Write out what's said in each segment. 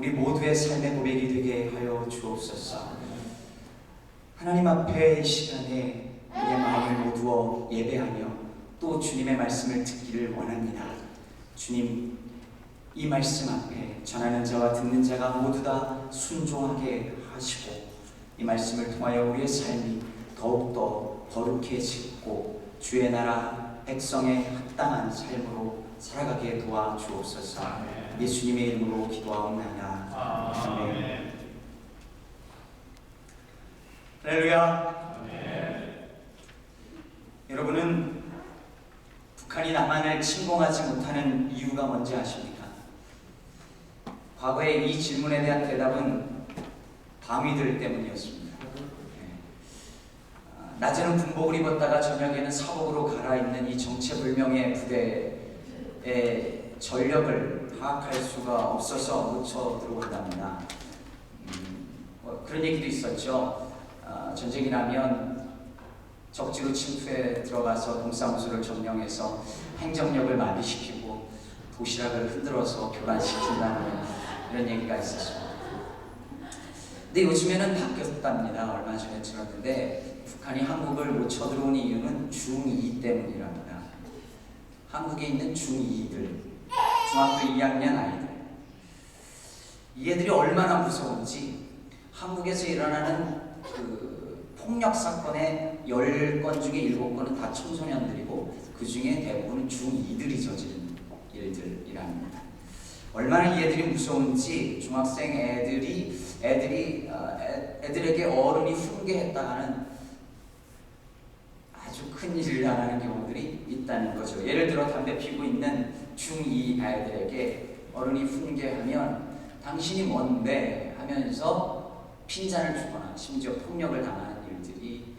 우리 모두의 삶의 고백이 되게 하여 주옵소서. 하나님 앞에 이 시간에 우리의 마음을 모두어 예배하며 또 주님의 말씀을 듣기를 원합니다. 주님, 이 말씀 앞에 전하는 자와 듣는 자가 모두 다 순종하게 하시고 이 말씀을 통하여 우리의 삶이 더욱더 거룩해지고 주의 나라 백성의 합당한 삶으로 살아가게 도와주옵소서. 예수님의 이름으로 기도하옵나이다. 아멘. 할렐루야. 여러분은 북한이 남한을 침공하지 못하는 이유가 뭔지 아십니까? 과거에 이 질문에 대한 대답은 방위들 때문이었습니다. 낮에는 군복을 입었다가 저녁에는 사복으로 갈아입는 이 정체불명의 부대의 전력을 파악할 수가 없어서 묻혀 들어온답니다. 그런 얘기도 있었죠. 전쟁이 나면 적지로 침투에 들어가서 동사무소를 점령해서 행정력을 마비시키고 도시락을 흔들어서 교란시킨다는 이런 얘기가 있었습니다. 근데 요즘에는 바뀌었답니다. 얼마 전에 들었는데 북한이 한국을 못 쳐들어온 이유는 중2 때문이랍니다. 한국에 있는 중2들, 중학교 2학년 아이들, 이 애들이 얼마나 무서운지 한국에서 일어나는 폭력 사건의 10건 중에 7건은 다 청소년들이고 그 중에 대부분은 중2들이 저지른 일들이랍니다. 얼마나 이 애들이 무서운지 중학생 애들에게 어른이 훈계했다 하는 아주 큰 일을 당하는 경우들이 있다는 거죠. 예를 들어 담배 피고 있는 중2 아이들에게 어른이 훈계하면 당신이 뭔데 하면서 핀잔을 주거나 심지어 폭력을 당하는 일들이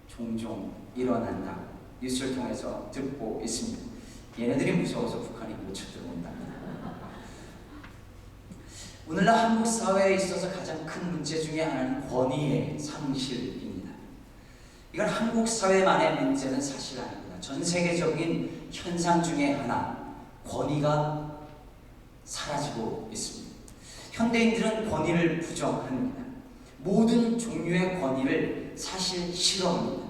종종 일어난다고 뉴스를 통해서 듣고 있습니다. 얘네들이 무서워서 북한이 못 쳐들어온답니다. 오늘날 한국 사회에 있어서 가장 큰 문제 중에 하나는 권위의 상실입니다. 이건 한국 사회만의 문제는 사실 아닙니다. 전 세계적인 현상 중에 하나, 권위가 사라지고 있습니다. 현대인들은 권위를 부정합니다. 모든 종류의 권위를 사실 싫어합니다.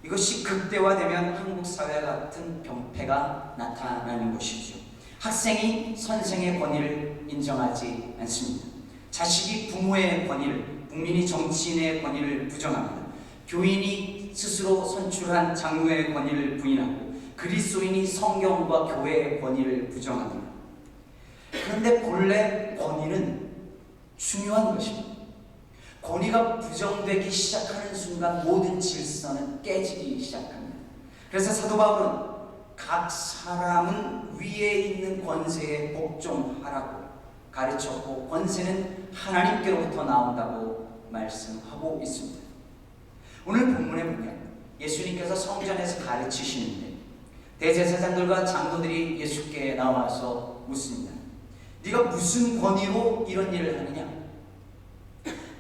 이것이 극대화되면 한국 사회 같은 병폐가 나타나는 것이죠. 학생이 선생의 권위를 인정하지 않습니다. 자식이 부모의 권위를, 국민이 정치인의 권위를 부정합니다. 교인이 스스로 선출한 장로의 권위를 부인하고 그리스도인이 성경과 교회의 권위를 부정합니다. 그런데 본래 권위는 중요한 것입니다. 권위가 부정되기 시작하는 순간 모든 질서는 깨지기 시작합니다. 그래서 사도 바울은 각 사람은 위에 있는 권세에 복종하라고 가르쳤고 권세는 하나님께로부터 나온다고 말씀하고 있습니다. 오늘 본문에 보면 예수님께서 성전에서 가르치시는데 대제사장들과 장로들이 예수께 나와서 묻습니다. 네가 무슨 권위로 이런 일을 하느냐?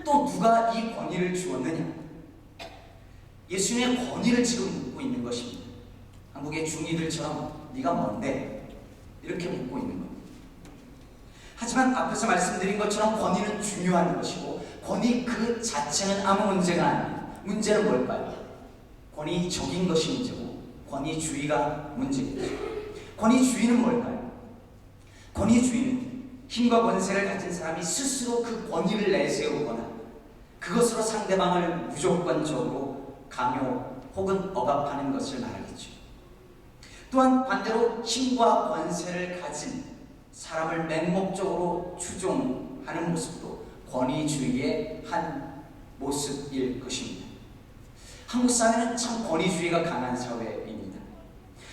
또 누가 이 권위를 주었느냐? 예수님의 권위를 지금 묻고 있는 것입니다. 한국의 중2들처럼 네가 뭔데? 이렇게 묻고 있는 겁니다. 하지만 앞에서 말씀드린 것처럼 권위는 중요한 것이고 권위 그 자체는 아무 문제가 아닙니다. 문제는 뭘까요? 권위적인 것이 문제고 권위주의가 문제입니다. 권위주의는 뭘까요? 권위주의는 힘과 권세를 가진 사람이 스스로 그 권위를 내세우거나 그것으로 상대방을 무조건적으로 강요 혹은 억압하는 것을 말하겠죠. 또한 반대로 힘과 권세를 가진 사람을 맹목적으로 추종하는 모습도 권위주의의 한 모습일 것입니다. 한국 사회는 참 권위주의가 강한 사회입니다.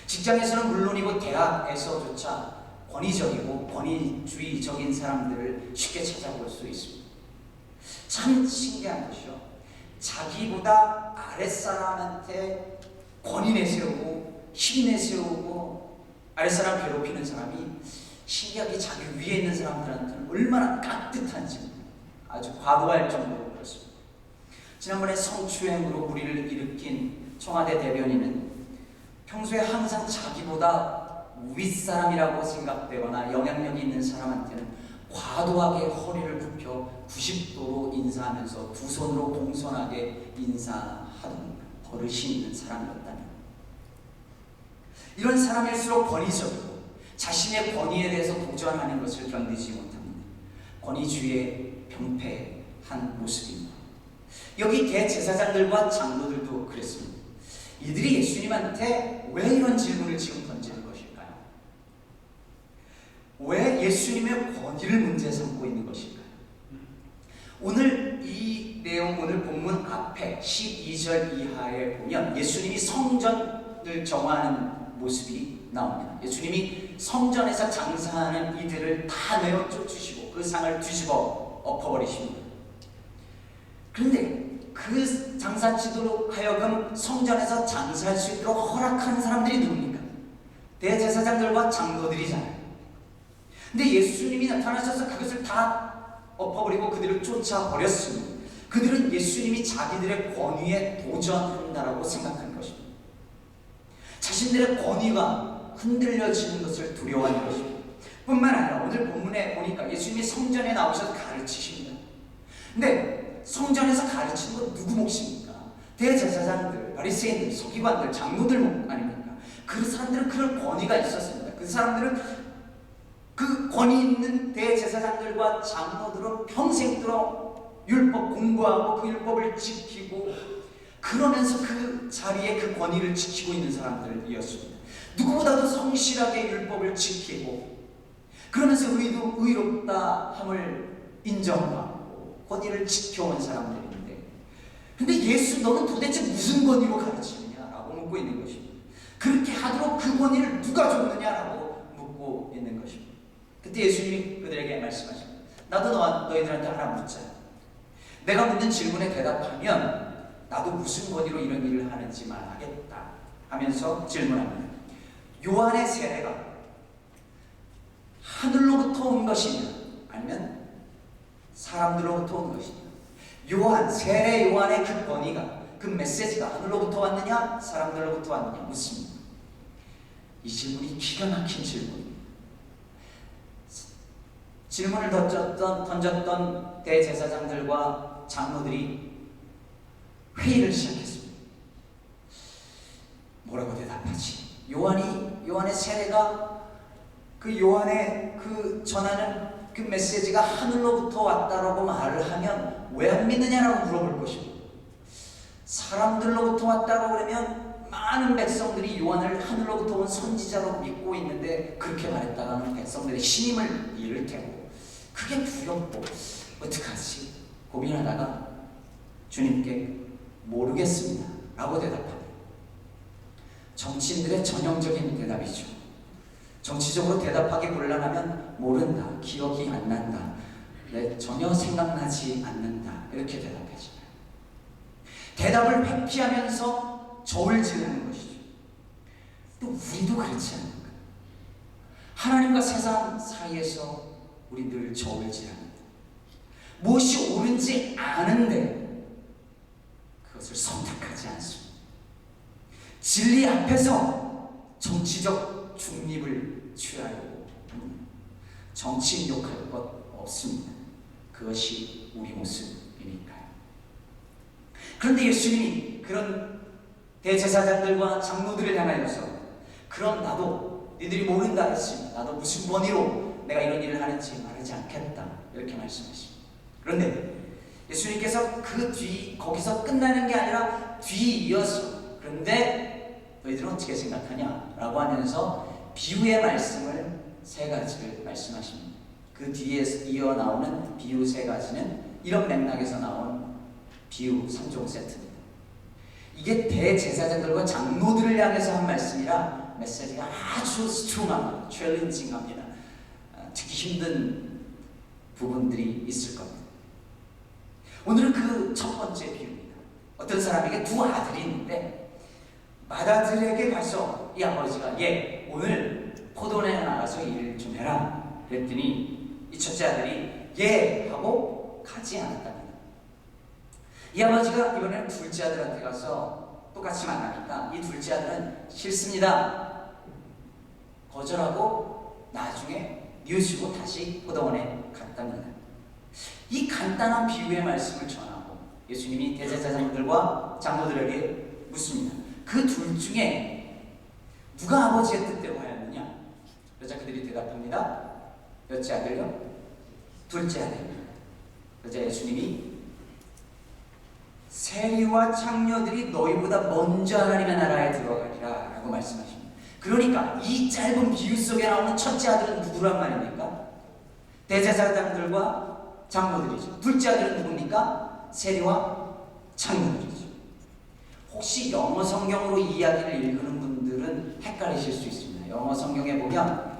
직장에서는 물론이고 대학에서조차 권위적이고 권위주의적인 사람들을 쉽게 찾아볼 수 있습니다. 참 신기한 것이요. 자기보다 아랫사람한테 권위 내세우고 힘 내세우고 아랫사람 괴롭히는 사람이 신기하게 자기 위에 있는 사람들한테는 얼마나 깍듯한지 아주 과도할 정도로 그렇습니다. 지난번에 성추행으로 무리를 일으킨 청와대 대변인은 평소에 항상 자기보다 윗사람이라고 생각되거나 영향력이 있는 사람한테는 과도하게 허리를 굽혀 90도로 인사하면서 두 손으로 공손하게 인사하던 버릇이 있는 사람이었다면, 이런 사람일수록 권위적이고 자신의 권위에 대해서 도전하는 것을 견디지 못합니다. 권위주의에 병폐한 모습입니다. 여기 대제사장들과 장로들도 그랬습니다. 이들이 예수님한테 왜 이런 질문을 지금 던지는 것일까요? 왜 예수님의 권위를 문제 삼고 있는 것일까요? 오늘 이 내용, 오늘 본문 앞에 12절 이하에 보면 예수님이 성전을 정화하는 모습이 나옵니다. 예수님이 성전에서 장사하는 이들을 다 내어 쫓으시고 그 상을 뒤집어 엎어버리십니다. 그런데 그 장사치도로 하여금 성전에서 장사할 수 있도록 허락하는 사람들이 누굽니까? 대제사장들과 장로들이잖아요. 근데 예수님이 나타나셔서 그것을 다 엎어버리고 그들을 쫓아버렸습니다. 그들은 예수님이 자기들의 권위에 도전한다라고 생각한 것입니다. 자신들의 권위가 흔들려지는 것을 두려워하는 것입니다. 뿐만 아니라 오늘 본문에 보니까 예수님이 성전에 나오셔서 가르치십니다. 근데 성전에서 가르치는 건 누구 몫입니까? 대제사장들, 바리새인들, 서기관들, 장로들 몫 아닙니까? 그 사람들은 그런 권위가 있었습니다. 그 사람들은 그 권위 있는 대제사장들과 장로들은 평생도록 율법 공부하고 그 율법을 지키고 그러면서 그 자리에 그 권위를 지키고 있는 사람들이었습니다. 누구보다도 성실하게 율법을 지키고 그러면서 의롭다 함을 인정하고 권위를 지켜온 사람들인데, 근데 예수 너는 도대체 무슨 권위로 가르치느냐라고 묻고 있는 것입니다. 그렇게 하도록 그 권위를 누가 줬느냐라고 묻고 있는 것입니다. 그때 예수님이 그들에게 말씀하십니다. 나도 너희들한테 하나 묻자. 내가 묻는 질문에 대답하면 나도 무슨 권위로 이런 일을 하는지 말하겠다 하면서 질문합니다. 요한의 세례가 하늘로부터 온 것이냐 아니면 사람들로부터 온 것이냐? 세례 요한의 그 권위가, 그 메시지가 하늘로부터 왔느냐 사람들로부터 왔느냐 묻습니다. 이 질문이 기가 막힌 질문입니다. 질문을 던졌던 대제사장들과 장로들이 회의를 시작했습니다. 뭐라고 대답하지? 요한의 세례가 그 요한의 그 전하는 그 메시지가 하늘로부터 왔다라고 말을 하면 왜 안 믿느냐라고 물어볼 것입니다. 사람들로부터 왔다고 그러면 많은 백성들이 요한을 하늘로부터 온 선지자로 믿고 있는데 그렇게 말했다가는 백성들의 신임을 잃을 테고 그게 두렵고 어떡하지? 고민하다가 주님께 모르겠습니다 라고 대답합니다. 정치인들의 전형적인 대답이죠. 정치적으로 대답하기 곤란하면 모른다, 기억이 안 난다, 전혀 생각나지 않는다 이렇게 대답하잖아요. 대답을 회피하면서 저울 지르는 것이죠. 또 우리도 그렇지 않을까? 하나님과 세상 사이에서 우리 늘 저울 지릅니다. 무엇이 옳은지 아는데 그것을 선택하지 않습니다. 진리 앞에서 정치적 중립을 취하려고 합니다. 정치인 욕할 것 없습니다. 그것이 우리 모습이니까요. 그런데 예수님이 그런 대제사장들과 장로들을 향하여서 그럼 나도 너희들이 모른다 했습니다. 나도 무슨 권위로 내가 이런 일을 하는지 말하지 않겠다 이렇게 말씀하십니다. 그런데 예수님께서 그 뒤 거기서 끝나는 게 아니라 뒤이어서 그런데 너희들은 어떻게 생각하냐 라고 하면서 비유의 말씀을 세 가지를 말씀하십니다. 그 뒤에 이어 나오는 비유 세 가지는 이런 맥락에서 나온 비유 3종 세트입니다. 이게 대제사장들과 장로들을 향해서 한 말씀이라 메시지가 아주 스트롱합니다. 챌린징합니다. 듣기 힘든 부분들이 있을 겁니다. 오늘은 그 첫 번째 비유입니다. 어떤 사람에게 두 아들이 있는데 맏아들에게 가서 이 아버지가 오늘 포도원에 나가서 일 좀 해라 그랬더니 이 첫째 아들이 하고 가지 않았답니다. 이 아버지가 이번에는 둘째 아들한테 가서 똑같이 만나니까 이 둘째 아들은 싫습니다 거절하고 나중에 뉘우치고 다시 포도원에 갔답니다. 이 간단한 비유의 말씀을 전하고 예수님이 대제사장들과 장로들에게 묻습니다. 그 둘 중에 누가 아버지의 뜻대로 하였느냐? 그러자 그들이 대답합니다. 몇째 아들요? 둘째 아들입니다. 그러자 예수님이 세리와 창녀들이 너희보다 먼저 하나님의 나라에 들어가리라 라고 말씀하십니다. 그러니까 이 짧은 비유 속에 나오는 첫째 아들은 누구란 말입니까? 대제사장들과 장로들이죠. 둘째 아들은 누굽니까? 세리와 창녀들이죠. 혹시 영어 성경으로 이야기를 읽는 분들은 헷갈리실 수 있습니다. 영어 성경에 보면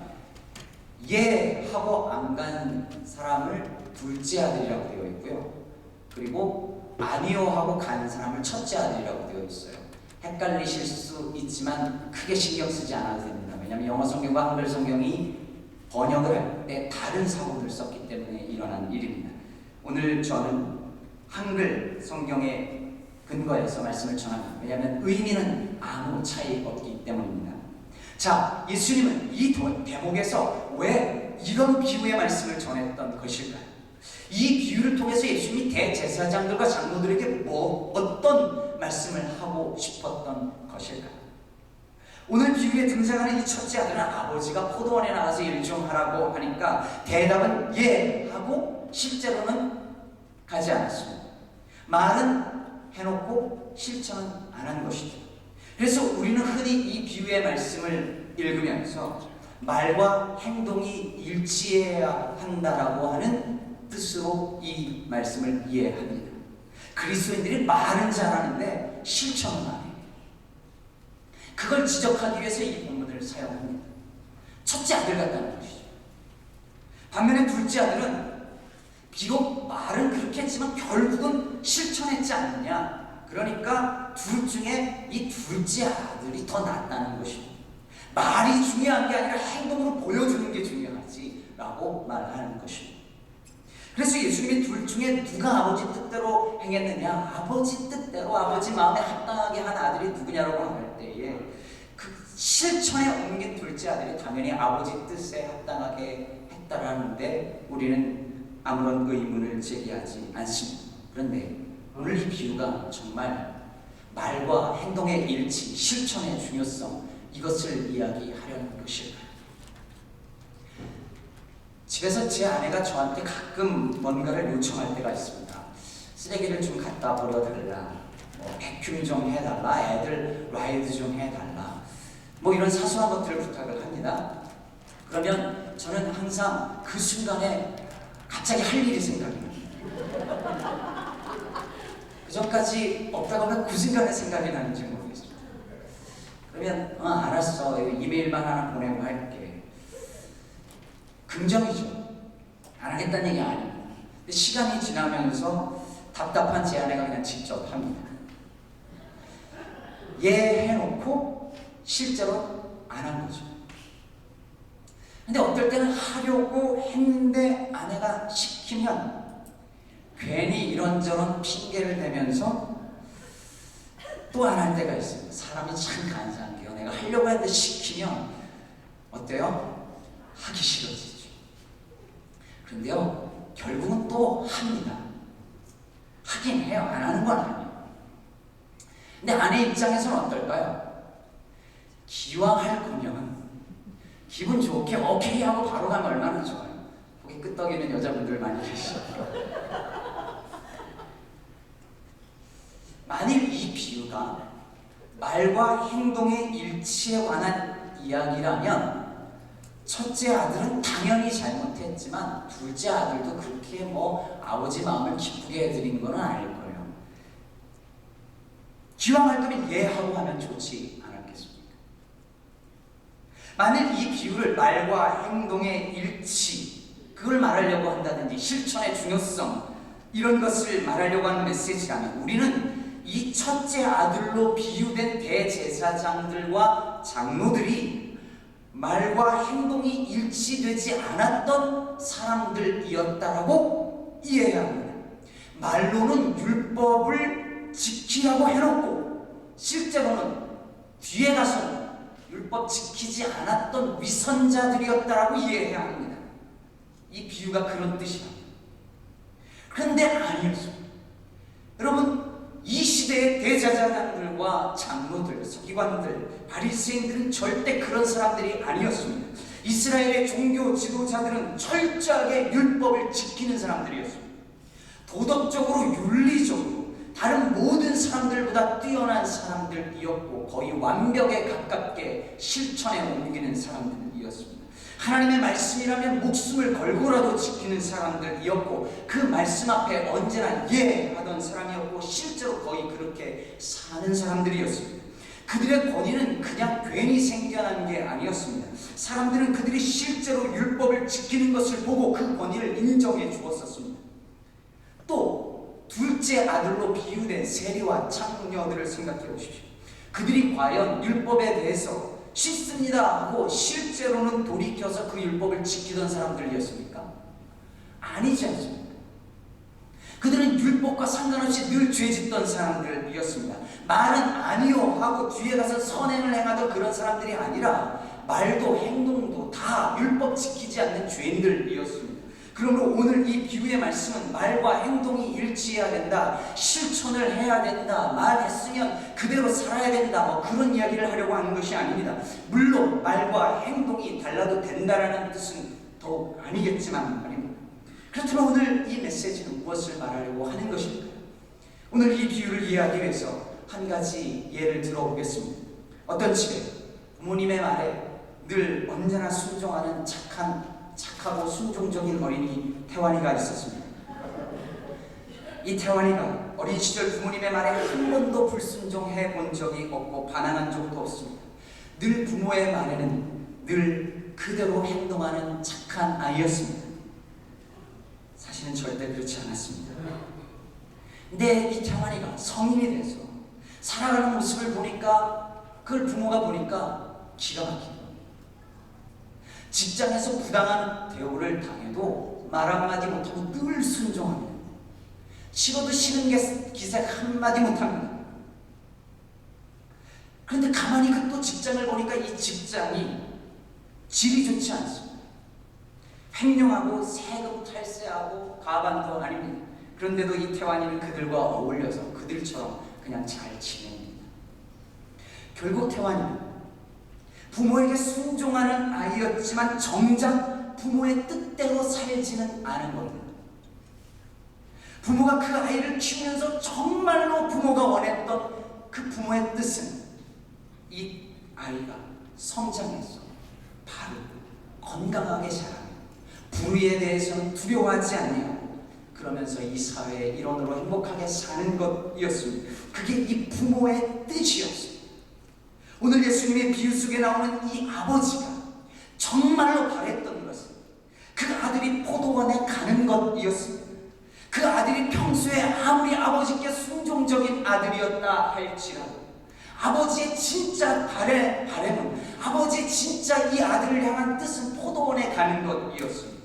예 하고 안 간 사람을 둘째 아들이라고 되어 있고요. 그리고 아니요 하고 간 사람을 첫째 아들이라고 되어 있어요. 헷갈리실 수 있지만 크게 신경 쓰지 않아도 됩니다. 왜냐하면 영어 성경과 한글 성경이 번역을 할 때 다른 사고를 썼기 때문에 일어난 일입니다. 오늘 저는 한글 성경에 근거해서 말씀을 전합니다. 왜냐하면 의미는 아무 차이 없기 때문입니다. 자, 예수님은 이 대목에서 왜 이런 비유의 말씀을 전했던 것일까요? 이 비유를 통해서 예수님이 대제사장들과 장로들에게 어떤 말씀을 하고 싶었던 것일까요? 오늘 비유에 등장하는 이 첫째 아들은 아버지가 포도원에 나가서 일 좀 하라고 하니까 대답은 예 하고 실제로는 가지 않았습니다. 말은 해놓고 실천은 안 한 것이죠. 그래서 우리는 흔히 이 비유의 말씀을 읽으면서 말과 행동이 일치해야 한다라고 하는 뜻으로 이 말씀을 이해합니다. 그리스도인들이 말은 잘하는데 실천은 안 해요. 그걸 지적하기 위해서 이 본문을 사용합니다. 첫째 아들 같다는 것이죠. 반면에 둘째 아들은 비록 말은 그렇게 했지만 결국은 실천했지 않느냐. 그러니까 둘 중에 이 둘째 아들이 더 낫다는 것입니다. 말이 중요한 게 아니라 행동으로 보여주는 게 중요하지 라고 말하는 것입니다. 그래서 예수님이 둘 중에 누가 아버지 뜻대로 행했느냐, 아버지 뜻대로 아버지 마음에 합당하게 한 아들이 누구냐라고 할 때에 그 실천에 옮긴 둘째 아들이 당연히 아버지 뜻에 합당하게 했다라는데 우리는 아무런 의문을 제기하지 않습니다. 그런데 오늘 이 비유가 정말 말과 행동의 일치, 실천의 중요성, 이것을 이야기하려는 것일까요? 집에서 제 아내가 저한테 가끔 뭔가를 요청할 때가 있습니다. 쓰레기를 좀 갖다 버려달라, 백큐 좀 해달라, 애들 라이드 좀 해달라, 이런 사소한 것들을 부탁을 합니다. 그러면 저는 항상 그 순간에 갑자기 할 일이 생각이 납니다. 그 전까지 없다고 하면 그 순간에 생각이 나는지 모르겠습니다. 그러면 알았어, 이메일만 하나 보내고 할게. 긍정이죠. 안 하겠다는 얘기 아니에요. 근데 시간이 지나면서 답답한 제 아내가 그냥 직접 합니다. 예 해놓고 실제로 안 한 거죠. 근데 어떨 때는 하려고 했는데 아내가 시키면 괜히 이런저런 핑계를 대면서 또 안 할 때가 있습니다. 사람이 참 간사한 게요. 내가 하려고 했는데 시키면 어때요? 하기 싫어지죠. 그런데요, 결국은 또 합니다. 하긴 해요. 안 하는 건 아니에요. 근데 아내 입장에서는 어떨까요? 기왕 할 거면 기분 좋게 오케이 하고 바로 가면 얼마나 좋아요. 거기 끄떡이는 여자분들 많이 계시죠. 만일 이 비유가 말과 행동의 일치에 관한 이야기라면 첫째 아들은 당연히 잘못했지만 둘째 아들도 그렇게 아버지 마음을 기쁘게 해드린 건 아닐 거예요. 기왕 할 거면 예 하고 하면 좋지 않았겠습니까? 만일 이 비유를 말과 행동의 일치, 그걸 말하려고 한다든지 실천의 중요성, 이런 것을 말하려고 하는 메시지라면 우리는 이 첫째 아들로 비유된 대제사장들과 장로들이 말과 행동이 일치되지 않았던 사람들이었다라고 이해해야 합니다. 말로는 율법을 지키라고 해놓고 실제로는 뒤에 가서는 율법 지키지 않았던 위선자들이었다라고 이해해야 합니다. 이 비유가 그런 뜻이다. 그런데 아니었습니다. 여러분, 이 시대의 대제사장들과 장로들, 서기관들, 바리새인들은 절대 그런 사람들이 아니었습니다. 이스라엘의 종교 지도자들은 철저하게 율법을 지키는 사람들이었습니다. 도덕적으로, 윤리적으로 다른 모든 사람들보다 뛰어난 사람들이었고 거의 완벽에 가깝게 실천에 옮기는 사람들이었습니다. 하나님의 말씀이라면 목숨을 걸고라도 지키는 사람들이었고 그 말씀 앞에 언제나 예 하던 사람이었고 실제로 거의 그렇게 사는 사람들이었습니다. 그들의 권위는 그냥 괜히 생겨난 게 아니었습니다. 사람들은 그들이 실제로 율법을 지키는 것을 보고 그 권위를 인정해 주었었습니다. 또 둘째 아들로 비유된 세리와 창녀들을 생각해 보십시오. 그들이 과연 율법에 대해서 씻습니다 하고 실제로는 돌이켜서 그 율법을 지키던 사람들이었습니까? 아니지 않습니까? 그들은 율법과 상관없이 늘 죄짓던 사람들이었습니다. 말은 아니요 하고 뒤에 가서 선행을 행하던 그런 사람들이 아니라 말도 행동도 다 율법 지키지 않는 죄인들이었습니다. 그러므로 오늘 이 비유의 말씀은 말과 행동이 일치해야 된다, 실천을 해야 된다, 말했으면 그대로 살아야 된다, 뭐 그런 이야기를 하려고 하는 것이 아닙니다. 물론 말과 행동이 달라도 된다라는 뜻은 더욱 아니겠지만 말입니다. 그렇다면 오늘 이 메시지는 무엇을 말하려고 하는 것일까요? 오늘 이 비유를 이해하기 위해서 한 가지 예를 들어보겠습니다. 어떤 집에 부모님의 말에 늘 언제나 순종하는 착하고 순종적인 어린이 태환이가 있었습니다. 이 태환이가 어린 시절 부모님의 말에 한 번도 불순종해 본 적이 없고 반항한 적도 없습니다. 늘 부모의 말에는 늘 그대로 행동하는 착한 아이였습니다. 사실은 절대 그렇지 않았습니다. 근데 이 태환이가 성인이 돼서 살아가는 모습을 보니까 그걸 부모가 보니까 기가 막히더라고요. 직장에서 부당한 대우를 당해도 말 한마디 못하고 늘 순종합니다. 싫어도 싫은 기색 한마디 못합니다. 그런데 가만히 또 직장을 보니까 이 직장이 질이 좋지 않습니다. 횡령하고 세금 탈세하고 가반도 아닙니다. 그런데도 이 태환이는 그들과 어울려서 그들처럼 그냥 잘 지냅니다. 결국 태환이는 부모에게 순종하는 아이였지만 정작 부모의 뜻대로 살지는 않은 겁니다. 부모가 그 아이를 키우면서 정말로 부모가 원했던 그 부모의 뜻은 이 아이가 성장해서 바르고 건강하게 자라며 불의에 대해서는 두려워하지 않아요. 그러면서 이 사회의 일원으로 행복하게 사는 것이었습니다. 그게 이 부모의 뜻이었습니다. 오늘 예수님의 비유 속에 나오는 이 아버지가 정말로 바랬던 것은 그 아들이 포도원에 가는 것이었습니다. 그 아들이 평소에 아무리 아버지께 순종적인 아들이었다 할지라도 아버지의 진짜 바램은 아버지의 진짜 이 아들을 향한 뜻은 포도원에 가는 것이었습니다.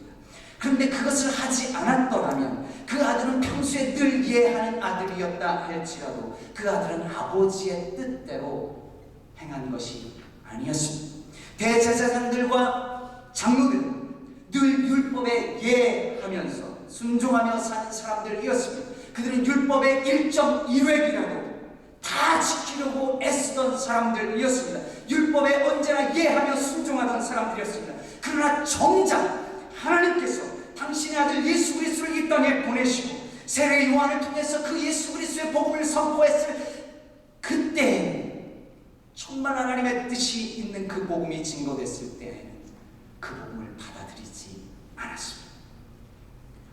그런데 그것을 하지 않았더라면 그 아들은 평소에 늘 이해하는 아들이었다 할지라도 그 아들은 아버지의 뜻대로 행한 것이 아니었습니다. 대제사장들과 장로들은 늘 율법에 예하면서 순종하며 사는 사람들이었습니다. 그들은 율법의 1.1획이라도 다 지키려고 애쓰던 사람들이었습니다. 율법에 언제나 예하며 순종하던 사람들이었습니다. 그러나 정작 하나님께서 당신의 아들 예수 그리스도를 이 땅에 보내시고 세례 요한을 통해서 그 예수 그리스도의 복음을 선포했을 그때 정말 하나님의 뜻이 있는 그 복음이 증거됐을 때 그 복음을 받아들이지 않았습니다.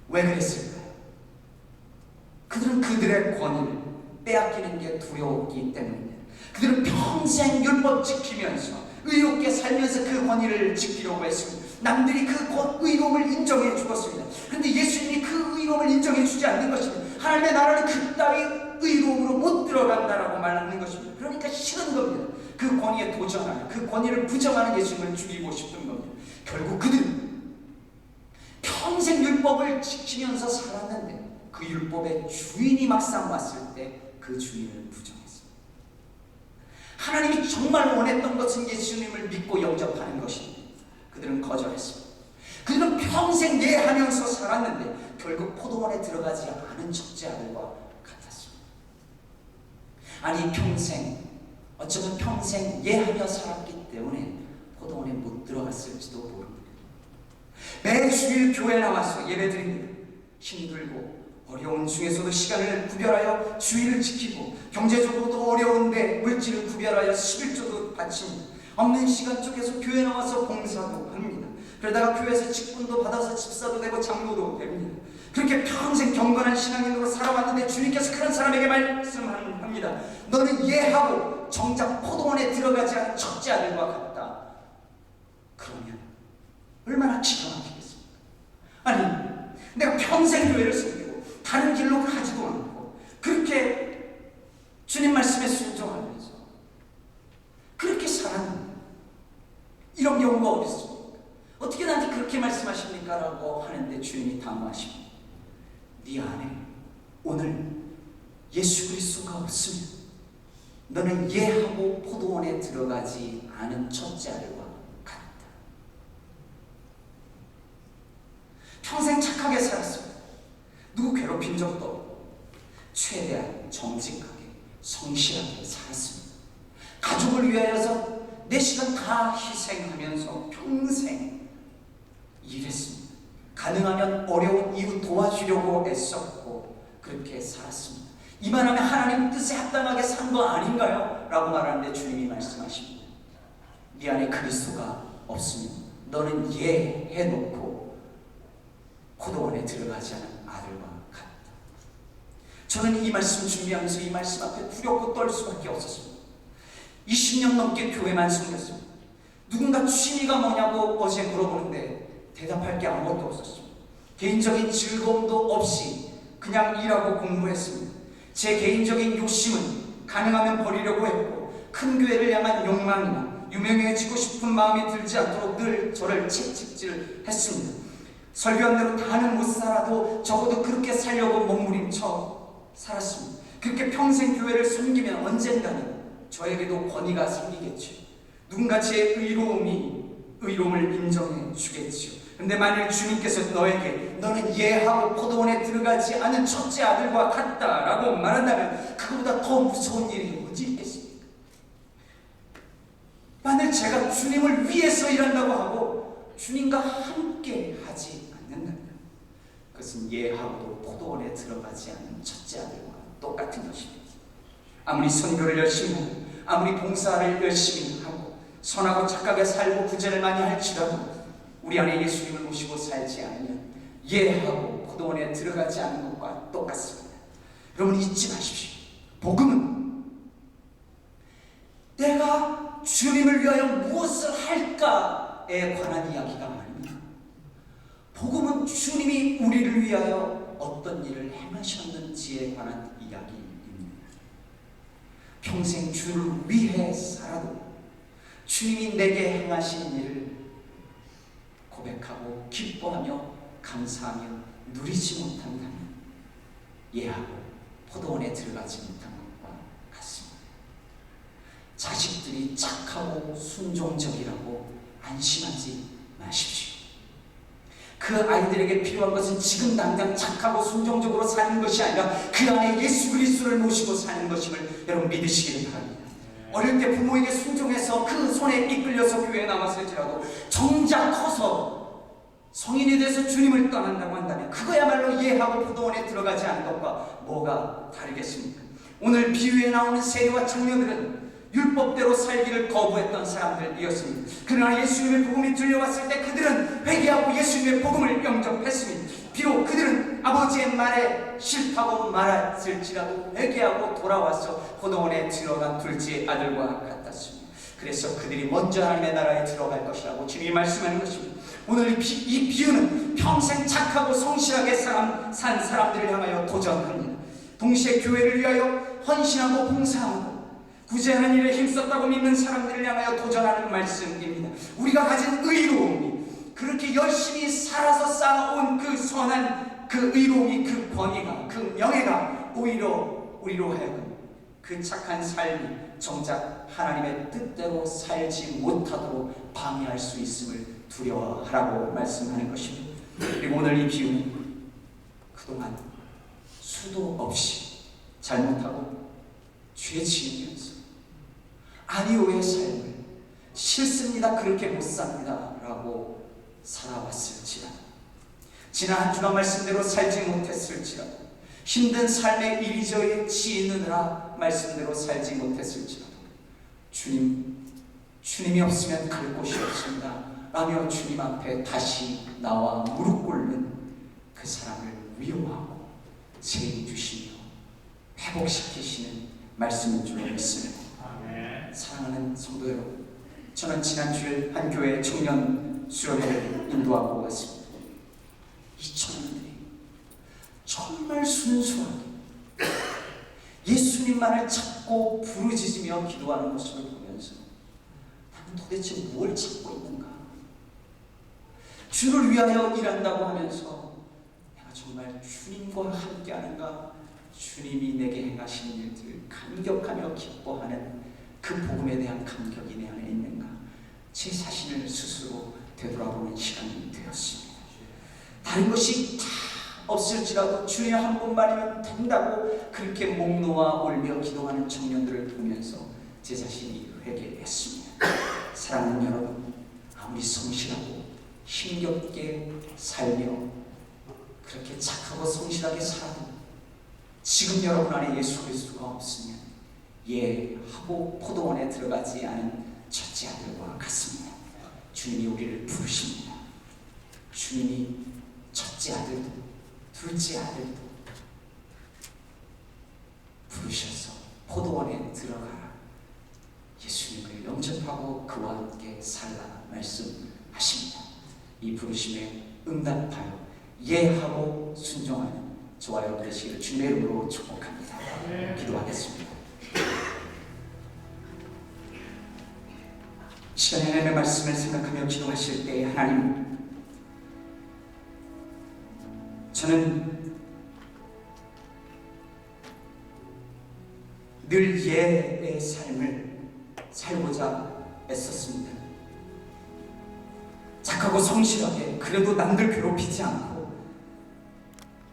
왜 그랬을까요? 그들은 그들의 권위를 빼앗기는 게 두려웠기 때문입니다. 그들은 평생 율법 지키면서 의롭게 살면서 그 권위를 지키려고 했습니다. 남들이 그 의로움을 인정해 주었습니다. 그런데 예수님이 그 의로움을 인정해 주지 않는 것입니다. 하나님의 나라는 그 따위 의로움으로 못 들어간다라고 말하는 것입니다. 그러니까 싫은 겁니다. 그 권위에 도전하는, 그 권위를 부정하는 예수님을 죽이고 싶은 겁니다. 결국 그들은 평생 율법을 지키면서 살았는데 그 율법의 주인이 막상 왔을 때 그 주인을 부정했습니다. 하나님이 정말 원했던 것은 예수님을 믿고 영접하는 것입니다. 그들은 거절했습니다. 그들은 평생 예하면서 살았는데 결국 포도원에 들어가지 않은 첫째 아들과 같았습니다. 아니 어쩌면 평생 예하며 살았기 때문에 포도원에 못 들어갔을지도 모릅니다. 매주일 교회 나와서 예배드립니다. 힘들고 어려운 중에서도 시간을 구별하여 주의를 지키고 경제적으로도 어려운데 물질을 구별하여 11조도 바칩니다. 없는 시간 쪽에서 교회 나와서 봉사도 합니다. 그러다가 교회에서 직분도 받아서 집사도 되고 장로도 됩니다. 그렇게 평생 경건한 신앙인으로 살아왔는데 주님께서 그런 사람에게 말씀합니다. 너는 예하고 정작 포도원에 들어가지 않은 첫째 아들과 같다. 그러면 얼마나 기가 막히겠습니까? 아니, 내가 평생 교회를 섬기고 다른 길로 가지도 않고 그렇게 주님 말씀에 순종하면서 그렇게 살았는데 이런 경우가 어디 있습니까? 어떻게 나한테 그렇게 말씀하십니까? 라고 하는데 주님이 당부하십니다. 네 안에 오늘 예수 그리스도가 없으면 너는 예하고 포도원에 들어가지 않은 첫째 아들과 같다. 평생 착하게 살았습니다. 누구 괴롭힌 적도 없고 최대한 정직하게 성실하게 살았습니다. 가족을 위하여서 내 시간 다 희생하면서 평생 일했습니다. 가능하면 어려운 이웃 도와주려고 애썼고 그렇게 살았습니다. 이만하면 하나님 뜻에 합당하게 산 거 아닌가요? 라고 말하는데 주님이 말씀하십니다. 네 안에 그리스도가 없으면 너는 예해놓고 포도원에 들어가지 않은 아들과 같다. 저는 이 말씀 준비하면서 이 말씀 앞에 두렵고 떨 수밖에 없었습니다. 20년 넘게 교회만 섬겼습니다. 누군가 취미가 뭐냐고 어제 물어보는데 대답할 게 아무것도 없었습니다. 개인적인 즐거움도 없이 그냥 일하고 공부했습니다. 제 개인적인 욕심은 가능하면 버리려고 했고 큰 교회를 향한 욕망이나 유명해지고 싶은 마음이 들지 않도록 늘 저를 채찍질했습니다. 설교한 대로 다는 못 살아도 적어도 그렇게 살려고 몸부림쳐 살았습니다. 그렇게 평생 교회를 섬기면 언젠가는 저에게도 권위가 생기겠죠. 누군가 제 의로움을 인정해 주겠죠. 근데 만일 주님께서 너는 예하고 포도원에 들어가지 않은 첫째 아들과 같다라고 말한다면 그보다 더 무서운 일이 어디 있겠습니까? 만일 제가 주님을 위해서 일한다고 하고 주님과 함께 하지 않는다면 그것은 예하고도 포도원에 들어가지 않은 첫째 아들과 똑같은 것입니다. 아무리 선교를 열심히 하고 아무리 봉사를 열심히 하고 선하고 착하게 살고 구제를 많이 할지라도 우리 안에 예수님을 모시고 살지 않으면 예하고 포도원에 들어가지 않은 것과 똑같습니다. 여러분 잊지 마십시오. 복음은 내가 주님을 위하여 무엇을 할까에 관한 이야기가 아닙니다. 복음은 주님이 우리를 위하여 어떤 일을 행하셨는지에 관한 이야기입니다. 평생 주를 위해 살아도 주님이 내게 행하신 일을 고백하고 기뻐하며 감사하며 누리지 못한다면 예하고 포도원에 들어가지 못한 것과 같습니다. 자식들이 착하고 순종적이라고 안심하지 마십시오. 그 아이들에게 필요한 것은 지금 당장 착하고 순종적으로 사는 것이 아니라 그 안에 예수 그리스도를 모시고 사는 것임을 여러분 믿으시기를 바랍니다. 어릴 때 부모에게 순종해서 그 손에 이끌려서 교회에 나왔을지라도 정작 커서 성인이 돼서 주님을 떠난다고 한다면 그거야말로 예하고 포도원에 들어가지 않은 것과 뭐가 다르겠습니까? 오늘 비유에 나오는 세리와 청년들은 율법대로 살기를 거부했던 사람들이었습니다. 그러나 예수님의 복음이 들려왔을 때 그들은 회개하고 예수님의 복음을 영접했습니다. 비록 그들은 아버지의 말에 싫다고 말했을지라도 회개하고 돌아와서 포도원에 들어간 둘째 아들과 같았습니다. 그래서 그들이 먼저 하나님의 나라에 들어갈 것이라고 주님이 말씀하는 것입니다. 오늘 이 비유는 평생 착하고 성실하게 산 사람들을 향하여 도전합니다. 동시에 교회를 위하여 헌신하고 봉사하고 구제하는 일에 힘썼다고 믿는 사람들을 향하여 도전하는 말씀입니다. 우리가 가진 의로움이 그렇게 열심히 살아서 쌓아온 그 선한 그 의로움이 그 권위가 그 명예가 오히려 우리로 하여금 그 착한 삶이 정작 하나님의 뜻대로 살지 못하도록 방해할 수 있음을 두려워하라고 말씀하는 것입니다. 그리고 오늘 이 비유는 그동안 수도 없이 잘못하고 죄 지으면서 아니오의 삶을 싫습니다, 그렇게 못 삽니다 라고 살아왔을지라도, 지난 한 주간 말씀대로 살지 못했을지라도, 힘든 삶에 이리저리 치이느라 말씀대로 살지 못했을지라도, 주님이 없으면 갈 곳이 없습니다 라며 주님 앞에 다시 나와 무릎 꿇는 그 사람을 위로하고 세이 주시며 회복시키시는 말씀인 줄 믿습니다. 사랑하는 성도 여러분, 저는 지난 주일 한 교회 청년 수련회를 인도하고 왔습니다. 이 청년들이 정말 순수하게 예수님만을 찾고 부르짖으며 기도하는 모습을 보면서 나는 도대체 무엇을 찾고 있는가? 주를 위하여 일한다고 하면서 내가 정말 주님과 함께하는가? 주님이 내게 행하신 일들을 감격하며 기뻐하는 그 복음에 대한 감격이 내 안에 있는가? 제 자신을 스스로 되돌아보는 시간이 되었습니다. 다른 것이 다 없을지라도 주님 한 분만이면 된다고 그렇게 목 놓아 울며 기도하는 청년들을 보면서 제 자신이 회개했습니다. 사랑하는 여러분, 아무리 성실하고 힘겹게 살며 그렇게 착하고 성실하게 살아도 지금 여러분 안에 예수 그리스도가 없으면 하고 포도원에 들어가지 않은 첫째 아들과 같습니다. 주님이 우리를 부르십니다. 주님이 첫째 아들도 둘째 아들도 부르셔서 포도원에 들어가라, 예수님을 영접하고 그와 함께 살라 말씀하십니다. 이 부르심에 응답하여 예하고 순종하는 저와 여러분 되시기를 주님의 이름으로 축복합니다. 기도하겠습니다. 시간에 하나님의 말씀을 생각하며 기도하실 때, 하나님, 저는 늘 예의 삶을 살고자 애썼습니다. 착하고 성실하게, 그래도 남들 괴롭히지 않고